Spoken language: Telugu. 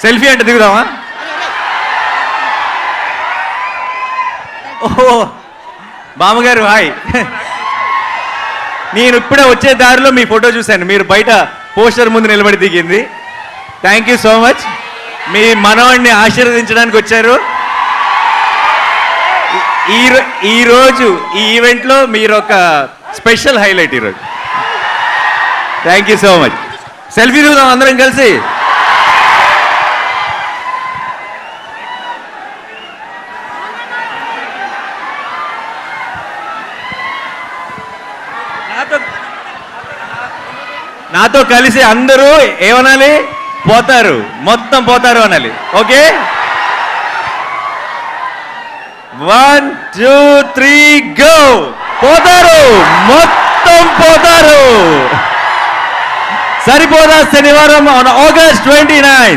సెల్ఫీ అంటే దిగుదామా? ఓహో బామ్మగారు హాయ్. నేను ఇప్పుడే వచ్చే దారిలో మీ ఫోటో చూశాను, మీరు బయట పోస్టర్ ముందు నిలబడి దిగింది. Thank you so much. మీ మనవాడిని ఆశీర్వదించడానికి వచ్చారు. ఈరోజు ఈ ఈవెంట్లో మీరు ఒక స్పెషల్ హైలైట్ ఈరోజు. Thank you so much. Selfie దిగుదాం అందరం కలిసి. నాతో కలిసి అందరూ ఏమనాలి? పోతారు, మొత్తం పోతారు అనాలి. Okay, 1 2 3 go. పోతారు, మొత్తం పోతారు. సరిపోదా శనివారం ఆన్ August 29.